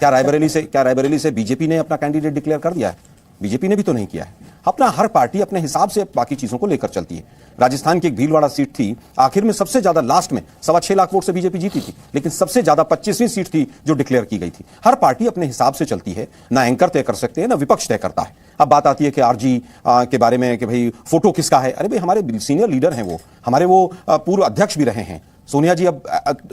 क्या रायबरेली से बीजेपी ने अपना कैंडिडेट डिक्लेयर कर दिया है? बीजेपी ने भी तो नहीं किया है। अपना हर पार्टी अपने हिसाब से बाकी चीजों को लेकर चलती है। राजस्थान की एक भीलवाड़ा सीट थी, आखिर में सबसे ज्यादा लास्ट में 6.25 लाख वोट से बीजेपी जीती थी, लेकिन सबसे ज्यादा 25वीं सीट थी जो डिक्लेयर की गई थी। हर पार्टी अपने हिसाब से चलती है, ना एंकर तय कर सकते हैं ना विपक्ष तय करता है। अब बात आती है कि आरजी के बारे में कि भाई फोटो किसका है। अरे भाई हमारे सीनियर लीडर हैं, वो हमारे वो पूर्व अध्यक्ष भी रहे हैं। सोनिया जी अब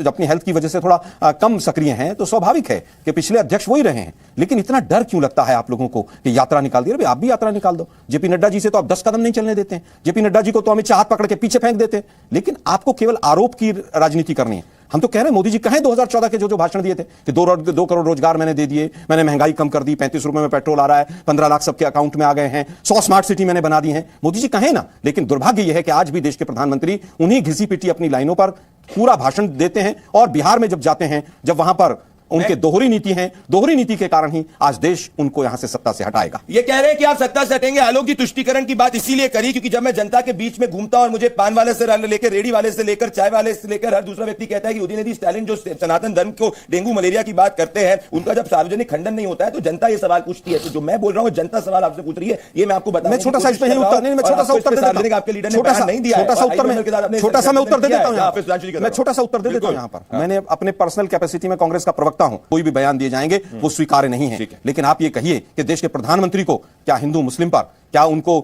अपनी हेल्थ की वजह से थोड़ा कम सक्रिय हैं, तो स्वाभाविक है कि पिछले अध्यक्ष वही रहे हैं। लेकिन इतना डर क्यों लगता है आप लोगों को कि यात्रा निकाल दी? अरे आप भी यात्रा निकाल दो। जेपी नड्डा जी से तो आप 10 कदम नहीं चलने देते हैं। जेपी नड्डा जी को तो अमित शाह हाथ पकड़ के पीछे फेंक देते हैं। लेकिन आपको केवल आरोप की राजनीति करनी है। हम तो कह रहे हैं मोदी जी कहें 2014 के जो भाषण दिए थे कि 2 करोड़ रोजगार मैंने दे दिए, मैंने महंगाई कम कर दी, 35 रुपए में पेट्रोल आ रहा है, 15 लाख सबके अकाउंट में आ गए हैं, 100 स्मार्ट सिटी मैंने बना दी है। मोदी जी कहें ना। लेकिन दुर्भाग्य यह है कि आज भी देश के प्रधानमंत्री उन्हीं घिसी पिटी अपनी लाइनों पर पूरा भाषण देते हैं। और बिहार में जब जाते हैं, जब वहां पर उनके दोहरी नीति है, दोहरी नीति के कारण ही आज देश उनको यहां से सत्ता से हटाएगा। ये कह रहे हैं कि आप सत्ता से हटेंगे। आलोक जी, तुष्टीकरण की बात इसीलिए करी क्योंकि जब मैं जनता के बीच में घूमता हूं और मुझे पान वाले से लेकर, रेडी वाले से लेकर, चाय वाले से लेकर हर दूसरा व्यक्ति कहता है कि उदयनिधि स्टालिन जो सनातन धर्म को डेंगू मलेरिया की बात करते हैं, उनका जब सार्वजनिक खंडन नहीं होता है तो जनता ये सवाल पूछती है। तो जो मैं बोल रहा हूं, जनता सवाल आपसे पूछ रही है, ये मैं आपको बता, मैं छोटा सा इसमें उत्तर नहीं, मैं छोटा सा उत्तर दे देता हूं। आपके लीडर ने बयान नहीं दिया, छोटा सा उत्तर मैं उत्तर दे देता हूं। मैं छोटा सा उत्तर दे देता हूं। यहां पर मैंने अपने पर्सनल कैपेसिटी में कांग्रेस का प्रवक्ता हूं, कोई भी बयान दिए जाएंगे वो स्वीकार्य नहीं है। लेकिन आप ये कहिए कि देश के प्रधानमंत्री को क्या हिंदू मुस्लिम पर, क्या उनको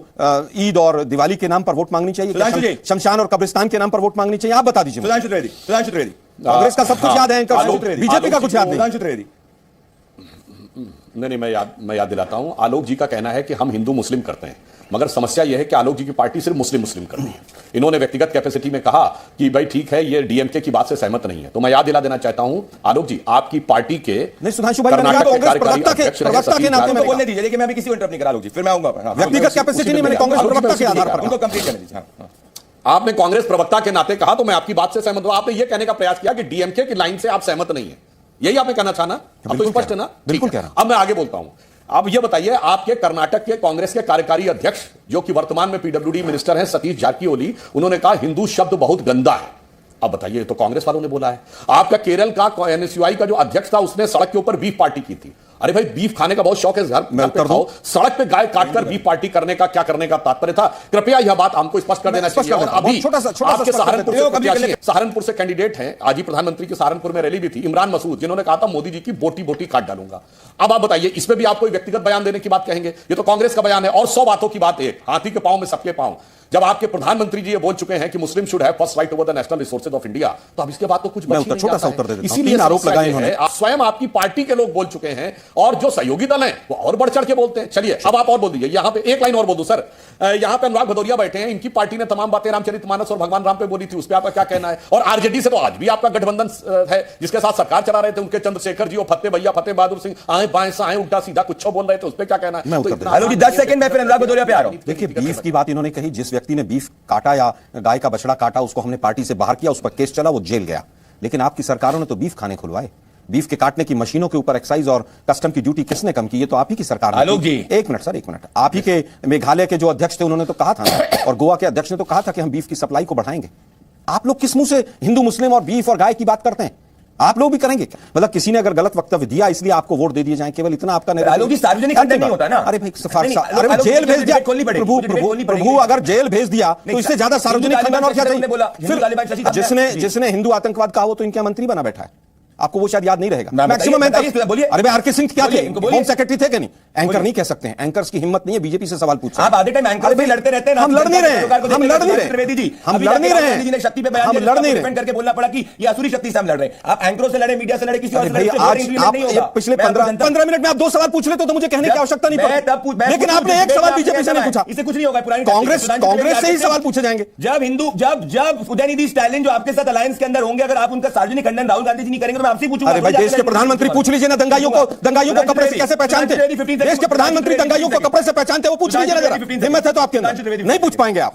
ईद और दिवाली के नाम पर वोट मांगनी चाहिए, शमशान और कब्रिस्तान के नाम पर वोट मांगनी चाहिए? आप बता दीजिए। कांग्रेस का सब कुछ याद है, बीजेपी का कुछ याद नहीं। नहीं, मैं याद दिलाता हूं। आलोक जी का कहना है कि हम हिंदू मुस्लिम करते हैं, मगर समस्या यह है कि आलोक जी की पार्टी सिर्फ मुस्लिम करती है। इन्होंने व्यक्तिगत कैपेसिटी में कहा कि भाई ठीक है, ये डीएमके की बात से सहमत नहीं है। तो मैं याद दिला देना चाहता हूं आलोक जी, आपकी पार्टी के नहीं, सुधांशु भाई, प्रवक्ता के नाते में बोलने दीजिए कि मैं भी किसी को इंटरप्ट नहीं करा। आलोक जी, फिर मैं आऊंगा। व्यक्तिगत कैपेसिटी नहीं, मैंने कांग्रेस प्रवक्ता के आधार पर उनको कंप्लीट करने दीजिए। आपने कांग्रेस प्रवक्ता के नाते कहा, तो मैं आपकी बात से सहमत हूं। आपने यह कहने का प्रयास किया कि डीएमके की लाइन से आप सहमत नहीं है, यही आपने कहना चाहना? अब तो स्पष्ट है ना? बिल्कुल कह रहा हूं। अब मैं आगे बोलता हूं। अब यह बताइए, आपके कर्नाटक के कांग्रेस के कार्यकारी अध्यक्ष जो कि वर्तमान में पीडब्ल्यूडी मिनिस्टर हैं, सतीश जारकिहोली, उन्होंने कहा हिंदू शब्द बहुत गंदा है। अब बताइए, तो कांग्रेस वालों ने बोला है। आपका केरल का एनएसयूआई का जो अध्यक्ष था, उसने सड़क के ऊपर बीफ पार्टी की थी। अरे भाई, बीफ खाने का बहुत शौक है, घर पे खाओ। सड़क पे गाय काटकर बीफ पार्टी करने का क्या करने का तात्पर्य था? कृपया यह बात हमको स्पष्ट कर देना चाहिए। और अभी आपके सहारनपुर से कैंडिडेट हैं, आज ही प्रधानमंत्री की सहारनपुर में रैली भी थी, इमरान मसूद, जिन्होंने कहा था मोदी जी की बोटी बोटी काट डालूंगा। अब आप बताइए, इसमें भी आप कोई व्यक्तिगत बयान देने की बात कहेंगे? ये तो कांग्रेस का बयान है। और 100 बातों की बात एक, हाथी के पांव में सबके पांव। जब आपके प्रधानमंत्री जी ये बोल चुके हैं कि मुस्लिम should have first right over the national resources of India, तो अब इसके बाद तो कुछ बच नहीं छोटा सा उत्तर दे देता हूं। इसीलिए आरोप लगाए इन्होंने। स्वयं आपकी पार्टी के लोग बोल चुके हैं और जो सहयोगी दल हैं वो और बढ़ चढ़ के बोलते हैं। चलिए अब आप और बोल दीजिए। यहां पे एक लाइन और बोल दो सर। यहां पे अनुराग भदौरिया बैठे हैं, इनकी पार्टी ने तमाम बातें रामचरितमानस और भगवान राम पे बोली थी, उस पर आपका क्या कहना है? और आरजेडी से तो आज भी आपका गठबंधन है, जिसके साथ सरकार चला रहे थे उनके चंद्रशेखर जी और फतेह भैया, फतेह बहादुर सिंह, आए बाएं से आए उल्टा सीधा कुछ बोल रहे थे, उस पर क्या कहना है? 10 सेकंड में फिर अनुराग भदौरिया पे आ रहा हूं। देखिए, बीफ की बात इन्होंने कही। जिस व्यक्ति ने बीफ काटा या गाय का बछड़ा काटा, उसको हमने पार्टी से बाहर किया, उस पर केस चला, वो जेल गया। लेकिन आपकी सरकारों ने तो बीफ खाने खुलवाए। बीफ के काटने की मशीनों के ऊपर एक्साइज और कस्टम की ड्यूटी किसने कम की? ये तो आप ही की सरकार ने। आलोक जी, एक मिनट सर, एक मिनट। आप ही के मेघालय के जो अध्यक्ष थे उन्होंने तो कहा था ना, और गोवा के अध्यक्ष ने तो कहा था कि हम बीफ की सप्लाई को बढ़ाएंगे। आप लोग किस मुंह से हिंदू मुस्लिम और बीफ और गाय की बात करते हैं? आप लोग भी करेंगे क्या? मतलब किसी ने अगर गलत वक्तव्य दिया इसलिए आपको वोट दे दिए जाए, केवल इतना आपका आलोक जी, सार्वजनिक खंडन नहीं होता ना। अरे भाई, अरे जेल भेज दिया, प्रभु अगर जेल भेज दिया तो इससे ज्यादा सार्वजनिक खंडन और क्या चाहिए? जिसने हिंदू आतंकवाद कहा वो तो इनका मंत्री बना बैठा है। आपको वो शायद याद नहीं रहेगा। मैक्सिमम एंकर, बोलिए। अरे भाई, आरके सिंह क्या थे? होम सेक्रेटरी थे कि नहीं? एंकर नहीं कह सकते हैं। एंकर्स की हिम्मत नहीं है बीजेपी से सवाल पूछना। आप आधे टाइम एंकर भी लड़ते रहते हैं। हम लड़ नहीं रहे, हम लड़ नहीं रहे, त्रिवेदी जी, हम लड़ नहीं रहे, जी ने शक्ति पे बयान दिया, डिपेंड करके बोलना पड़ा कि ये असुरी शक्ति से हम लड़ रहे हैं। आप एंकरों से लड़े, मीडिया से लड़े, किसी और से लड़े, आप पिछले 15 मिनट में आप 2 सवाल पूछ लेते तो मुझे कहने की आवश्यकता नहीं पड़ती। लेकिन आपने एक सवाल बीजेपी से नहीं पूछा। इससे कुछ नहीं होगा। कांग्रेस से ही सवाल पूछे जाएंगे। जब उदयनिधि स्टालिन जो आपके साथ अलायंस के अंदर होंगे, अगर आप उनका सार्वजनिक खंडन राहुल गांधी जी नहीं करेंगे तो मैं आपसे पूछूंगा। देश के प्रधानमंत्री पूछ लीजिए ना, दंगाइयों को कपड़े से कैसे पहचानते? देश के प्रधानमंत्री दंगाइयों को कपड़े से पहचानते, वो पूछ लीजिए ना जरा। हिम्मत है तो आपके अंदर, नहीं पूछ पाएंगे आप।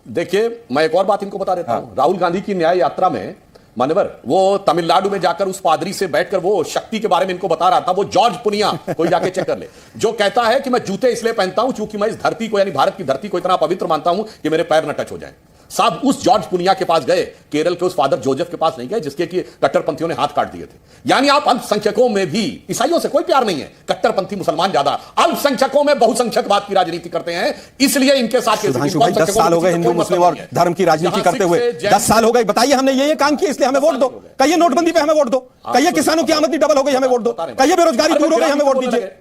देखिए, मैं एक और बात इनको बता देता हूं। राहुल गांधी की न्याय यात्रा में मान्यवर वो तमिलनाडु में जाकर उस पादरी से बैठकर वो शक्ति के बारे में इनको बता रहा था। वो जॉर्ज पुनिया, कोई जाके चेक कर ले, जो कहता है कि मैं जूते इसलिए पहनता हूं क्योंकि मैं इस धरती को, यानी भारत की धरती को इतना पवित्र मानता हूं कि मेरे पैर न टच हो जाएं। साहब उस जॉर्ज पुनिया के पास गए, केरल के उस फादर जोसेफ के पास नहीं गए जिसके कि कट्टरपंथियों ने हाथ काट दिए थे। यानी आप अल्पसंख्यकों में भी, ईसाइयों से कोई प्यार नहीं है, कट्टरपंथी मुसलमान ज्यादा, अल्पसंख्यकों में बहुसंख्यकवाद की राजनीति करते हैं, इसलिए इनके साथ 10 साल हो गए हिंदू मुस्लिम और धर्म की राजनीति करते हुए, 10 साल हो गए। बताइए हमने ये काम किया इसलिए हमें वोट दो, कहिए नोटबंदी पे हमें वोट दो, कहिए किसानों की आमदनी डबल हो गई हमें वोट दो, कहिए बेरोजगारी दूर हो गई हमें वोट दीजिए।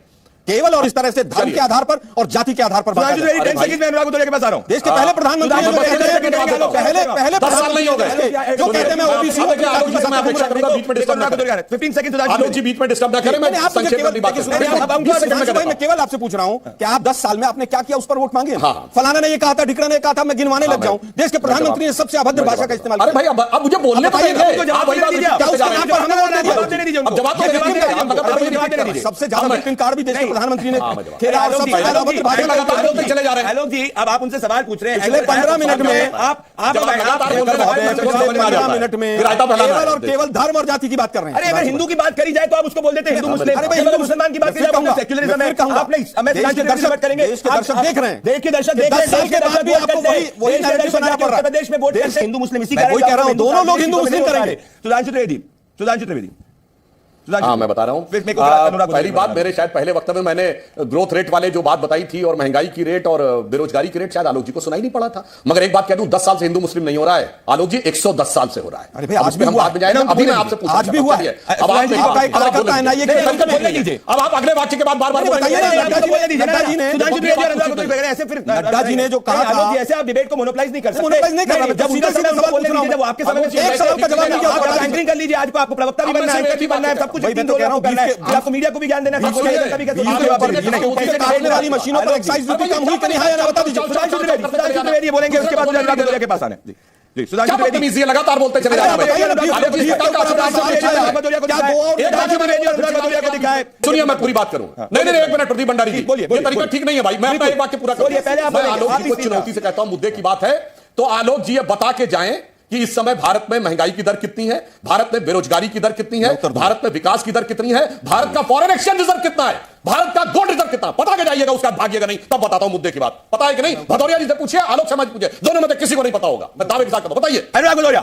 केवल और इस तरह से धर्म के आधार पर और जाति के आधार पर मैं अनुराग के पास आ रहा हूं। देश के पहले प्रधानमंत्री पहले प्रधानमंत्री हो गए जो कहते हैं मैं ओबीसी हूं। 15 सेकंड आलोक जी बीच में डिस्टर्ब ना करें, मैं संक्षेप में बात करूं। मैं केवल आपसे पूछ रहा हूं कि आप 10 साल में आपने क्या किया उस पर वोट मांगे? फलाना ने ये कहा था, ढिकरा ने कहा था, मैं गिनवाने लग जाऊं। देश के प्रधानमंत्री ने सबसे अभद्र भाषा का इस्तेमाल किया। अरे भाई अब मुझे बोलने तो दीजिए। सबसे ज्यादा ग्रीटिंग कार्ड भी देश के प्रधानमंत्री ने खेला और सबसे ज्यादा चले जा रहे हैं। आलोक जी अब आप उनसे सवाल पूछ रहे हैं, पिछले 15 मिनट में आप 15 मिनट में केवल और केवल धर्म और जाति की बात कर रहे हैं। अरे अगर हिंदू की बात करी जाए तो आप उसको बोल देते हैं हिंदू मुस्लिम। अरे भाई हिंदू मुसलमान की बात करी जाए सेक्युलरिज्म है। आपने हमें दर्शक करेंगे, देश के दर्शक देख रहे हैं, देश के दर्शक देख रहे हैं, 10 साल के बाद भी आपको वही नैरेटिव सुनाना पड़ रहा है। उत्तर प्रदेश में वोट करते हैं हिंदू मुस्लिम, इसी मैं वही कह रहा हूं, दोनों लोग हिंदू मुस्लिम करेंगे। सुधांशु त्रिवेदी हाँ मैं बता रहा हूं। पहली बात, मेरे शायद पहले वक्तव्य में मैंने ग्रोथ रेट वाले जो बात बताई थी और महंगाई की रेट और बेरोजगारी की रेट शायद आलोक जी को सुनाई नहीं पड़ा था। मगर एक बात कह दूं, 10 साल से हिंदू मुस्लिम नहीं हो रहा है आलोक जी, 110 साल से हो रहा है। अरे भाई आज भी हम बात में जाएंगे, अभी मैं आपसे पूछूं, आज भी हुआ है। अब आप अगले वाक्य के बाद बार-बार नड्डा जी ने जो कहा था, ऐसे आप डिबेट को मोनोपलाइज नहीं कर सकते। मोनोपलाइज नहीं कर रहा, जब सीधा सीधा सवाल बोलने दीजिए, जब आपके समय एक सवाल का जवाब नहीं दिया, आप एंकरिंग कर लीजिए। आज को आपको प्रवक्ता भी बनना है, एंकर भी बनना है, सब कुछ आपको मीडिया को भी ज्ञान देना है। काटने वाली मशीनों पर एक्साइज ड्यूटी कम हुई कि नहीं, हाँ बता दीजिए। सुधांशु त्रिवेदी बोलेंगे, उसके बाद अनुराग गोलोरिया के पास आने। सुधांशु त्रिवेदी लगातार बोलते चले जा रहे हैं। सुनिए मैं पूरी बात करूं। नहीं एक मिनट, प्रदीप भंडारी जी, ये तरीका ठीक नहीं है भाई। मैं अपना एक वाक्य पूरा करूं। मैं आलोक जी को चुनौती से कहता हूं, मुद्दे की बात है तो आलोक जी ये बता के जाएं कि इस समय भारत में महंगाई की दर कितनी है, भारत में बेरोजगारी की दर कितनी है, भारत में विकास की दर कितनी है, भारत का फॉरेन एक्सचेंज रिजर्व कितना है, भारत का गोल्ड रिजर्व कितना, पता के जाइएगा, उसका भागिएगा नहीं, तब बताता हूं मुद्दे की बात। पता है कि नहीं? भदौरिया जी से पूछिए, आलोक शर्मा जी पूछिए, दोनों में से किसी को नहीं पता होगा, मैं दावे के साथ कहता हूं। बताइए अनुराग गोलोरिया,